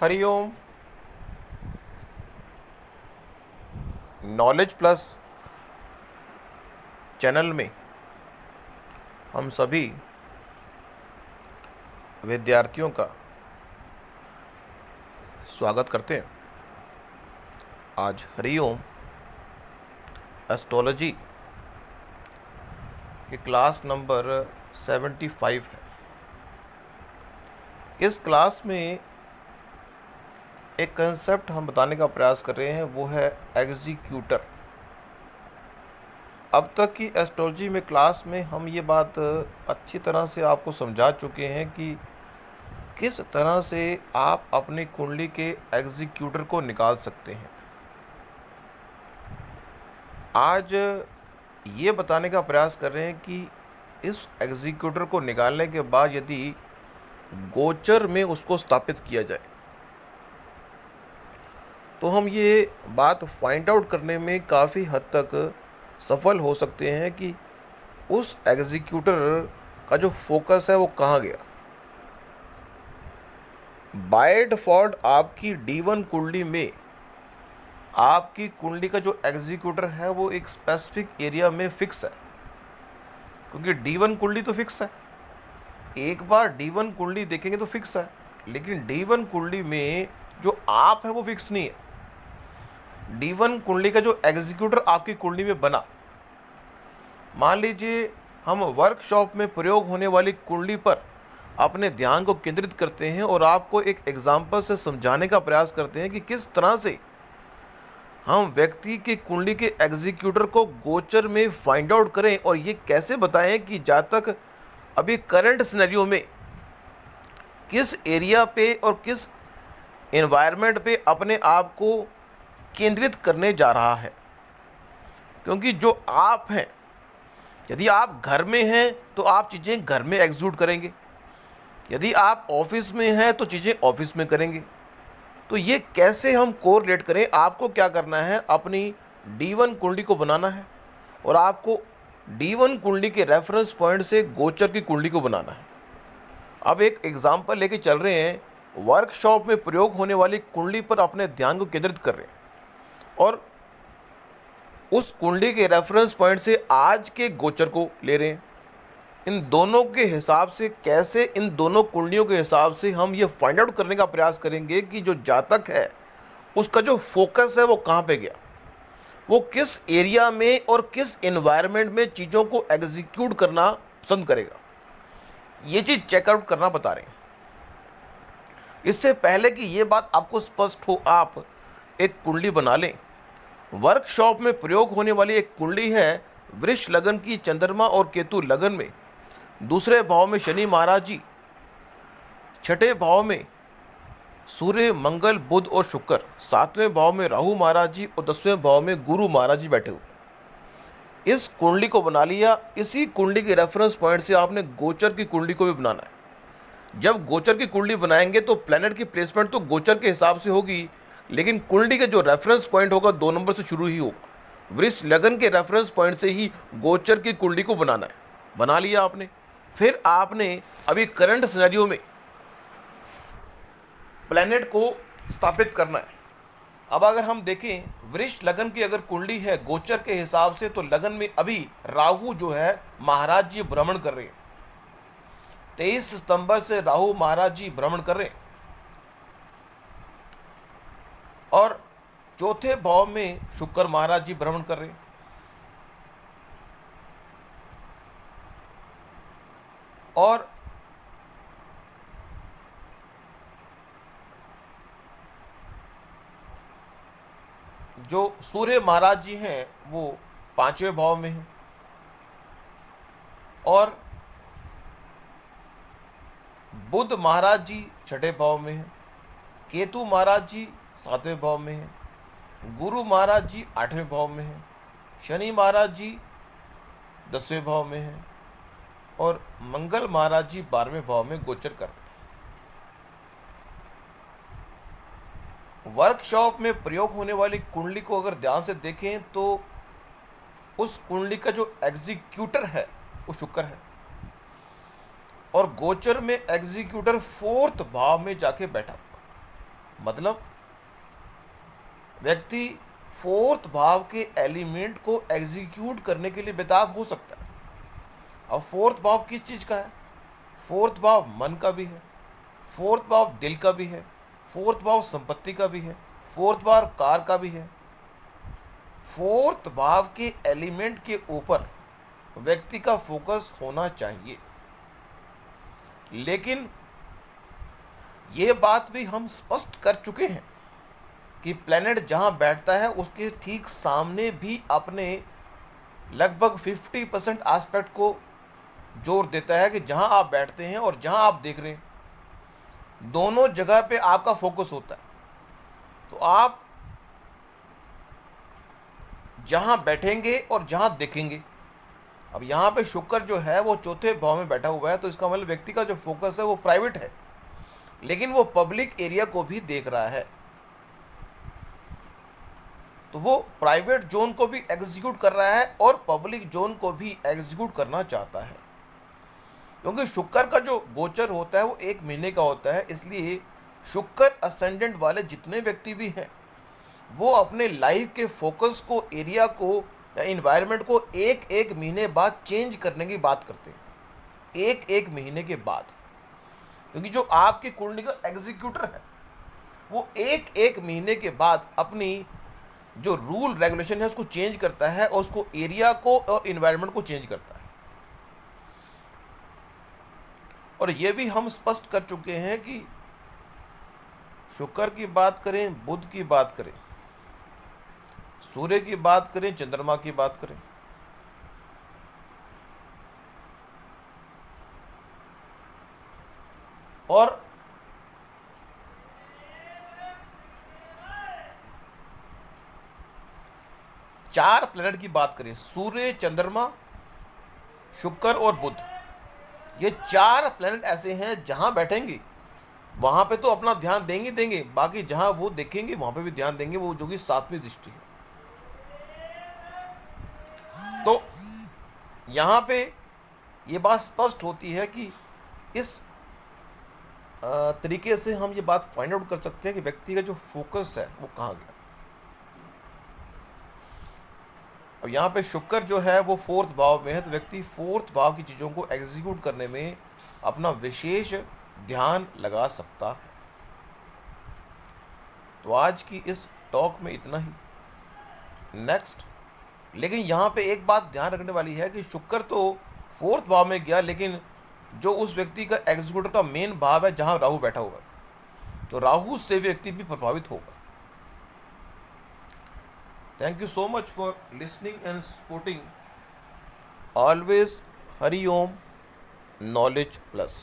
Hariom. Knowledge plus channel में हम सभी विद्यार्थियों का स्वागत करते हैं। आज हरिओम एस्ट्रोलॉजी के क्लास नंबर 75 है। इस क्लास में एक कंसेप्ट हम बताने का प्रयास कर रहे हैं, वो है एग्जीक्यूटर। अब तक की एस्ट्रोलॉजी में क्लास में हम ये बात अच्छी तरह से आपको समझा चुके हैं कि किस तरह से आप अपनी कुंडली के एग्जीक्यूटर को निकाल सकते हैं। आज ये बताने का प्रयास कर रहे हैं कि इस एग्जीक्यूटर को निकालने के बाद यदि गोचर में उसको स्थापित किया जाए तो हम ये बात फाइंड आउट करने में काफ़ी हद तक सफल हो सकते हैं कि उस एग्जीक्यूटर का जो फोकस है वो कहाँ गया। बाय डिफ़ॉल्ट आपकी D1 कुंडली में आपकी कुंडली का जो एग्जीक्यूटर है वो एक स्पेसिफिक एरिया में फिक्स है, क्योंकि D1 कुंडली तो फिक्स है। एक बार D1 कुंडली देखेंगे तो फिक्स है, लेकिन D1 कुंडली में जो आप है वो फिक्स नहीं है। D1 कुंडली का जो एग्जीक्यूटर आपकी कुंडली में बना, मान लीजिए हम वर्कशॉप में प्रयोग होने वाली कुंडली पर अपने ध्यान को केंद्रित करते हैं और आपको एक एग्जाम्पल से समझाने का प्रयास करते हैं कि किस तरह से हम व्यक्ति की कुंडली के एग्जीक्यूटर को गोचर में फाइंड आउट करें और ये कैसे बताएं कि जातक अभी करंट सिनेरियो में किस एरिया पे और किस एनवायरनमेंट पे अपने आप को केंद्रित करने जा रहा है। क्योंकि जो आप हैं, यदि आप घर में हैं तो आप चीज़ें घर में एग्जीक्यूट करेंगे, यदि आप ऑफिस में हैं तो चीज़ें ऑफिस में करेंगे। तो ये कैसे हम कोरिलेट करें, आपको क्या करना है, अपनी D1 कुंडली को बनाना है और आपको D1 कुंडली के रेफरेंस पॉइंट से गोचर की कुंडली को बनाना है। अब एक एग्जांपल लेके चल रहे हैं, वर्कशॉप में प्रयोग होने वाली कुंडली पर अपने ध्यान को केंद्रित कर रहे हैं और उस कुंडली के रेफरेंस पॉइंट से आज के गोचर को ले रहे हैं। इन दोनों के हिसाब से कैसे, इन दोनों कुंडलियों के हिसाब से हम ये फाइंड आउट करने का प्रयास करेंगे कि जो जातक है उसका जो फोकस है वो कहाँ पे गया, वो किस एरिया में और किस एनवायरनमेंट में चीज़ों को एग्जीक्यूट करना पसंद करेगा। ये चीज़ चेकआउट करना बता रहे हैं। इससे पहले कि ये बात आपको स्पष्ट हो, आप एक कुंडली बना लें। वर्कशॉप में प्रयोग होने वाली एक कुंडली है वृष लगन की, चंद्रमा और केतु लगन में, दूसरे भाव में शनि महाराज जी, छठे भाव में सूर्य मंगल बुध और शुक्र, सातवें भाव में राहु महाराज जी और 10वें भाव में गुरु महाराज जी बैठे हुए। इस कुंडली को बना लिया। इसी कुंडली के रेफरेंस पॉइंट से आपने गोचर की कुंडली को भी बनाना है। जब गोचर की कुंडली बनाएंगे तो प्लैनेट की प्लेसमेंट तो गोचर के हिसाब से होगी, लेकिन कुंडली का जो रेफरेंस पॉइंट होगा 2 नंबर से शुरू ही होगा। वृष लगन के रेफरेंस पॉइंट से ही गोचर की कुंडली को बनाना है। बना लिया आपने। फिर आपने अभी करंट सिनेरियो में प्लैनेट को स्थापित करना है। अब अगर हम देखें, वृष लगन की अगर कुंडली है गोचर के हिसाब से, तो लगन में अभी राहु जो है महाराज जी भ्रमण कर रहे हैं। 23 सितंबर से राहु महाराज जी भ्रमण कर रहे हैं और चौथे भाव में शुक्र महाराज जी भ्रमण कर रहे हैं और जो सूर्य महाराज जी हैं वो 5वें भाव में हैं और बुध महाराज जी 6ठे भाव में हैं, केतु महाराज जी 7वें भाव में हैं, गुरु महाराज जी 8वें भाव में हैं, शनि महाराज जी 10वें भाव में हैं और मंगल महाराज जी 12वें भाव में गोचर कर रहे हैं। वर्कशॉप में प्रयोग होने वाली कुंडली को अगर ध्यान से देखें तो उस कुंडली का जो एग्जीक्यूटर है वो शुक्र है और गोचर में एग्जीक्यूटर 4th भाव में जाके बैठा। मतलब व्यक्ति फोर्थ भाव के एलिमेंट को एग्जीक्यूट करने के लिए बेताब हो सकता है। अब फोर्थ भाव किस चीज़ का है? फोर्थ भाव मन का भी है, फोर्थ भाव दिल का भी है, फोर्थ भाव संपत्ति का भी है, फोर्थ भाव कार का भी है। फोर्थ भाव के एलिमेंट के ऊपर व्यक्ति का फोकस होना चाहिए। लेकिन ये बात भी हम स्पष्ट कर चुके हैं कि प्लैनेट जहां बैठता है उसके ठीक सामने भी अपने लगभग 50% एस्पेक्ट को जोर देता है कि जहां आप बैठते हैं और जहां आप देख रहे हैं दोनों जगह पे आपका फोकस होता है। तो आप जहां बैठेंगे और जहां देखेंगे, अब यहाँ पे शुक्र जो है वो चौथे भाव में बैठा हुआ है, तो इसका मतलब व्यक्ति का जो फोकस है वो प्राइवेट है, लेकिन वो पब्लिक एरिया को भी देख रहा है। तो वो प्राइवेट जोन को भी एग्जीक्यूट कर रहा है और पब्लिक जोन को भी एग्जीक्यूट करना चाहता है। क्योंकि शुक्र का जो गोचर होता है वो 1 महीने का होता है, इसलिए शुक्र असेंडेंट वाले जितने व्यक्ति भी हैं वो अपने लाइफ के फोकस को, एरिया को या इन्वायरमेंट को 1-1 महीने बाद चेंज करने की बात करते हैं, 1-1 महीने के बाद। क्योंकि जो आपकी कुंडली का एग्जीक्यूटर है वो 1-1 महीने के बाद अपनी जो रूल रेगुलेशन है उसको चेंज करता है और उसको, एरिया को और इन्वायरमेंट को चेंज करता है। और ये भी हम स्पष्ट कर चुके हैं कि शुक्र की बात करें, बुध की बात करें, सूर्य की बात करें, चंद्रमा की बात करें, और चार प्लैनेट की बात करें, सूर्य, चंद्रमा, शुक्र और बुध, ये 4 प्लैनेट ऐसे हैं जहां बैठेंगे वहां पे तो अपना ध्यान देंगे, बाकी जहां वो देखेंगे वहां पे भी ध्यान देंगे, वो जो कि 7वीं दृष्टि है। तो यहाँ पे ये बात स्पष्ट होती है कि इस तरीके से हम ये बात फाइंड आउट कर सकते हैं कि व्यक्ति का जो फोकस है वो कहाँ गया। अब यहाँ पे शुक्र जो है वो 4th भाव में है, तो व्यक्ति 4th भाव की चीज़ों को एग्जीक्यूट करने में अपना विशेष ध्यान लगा सकता है। तो आज की इस टॉक में इतना ही। नेक्स्ट, लेकिन यहाँ पे एक बात ध्यान रखने वाली है कि शुक्र तो 4th भाव में गया, लेकिन जो उस व्यक्ति का एग्जीक्यूटर का मेन भाव है जहाँ राहु बैठा हुआ है, तो राहु से व्यक्ति भी प्रभावित होगा। Thank you so much for listening and supporting. Always Hari Om Knowledge Plus.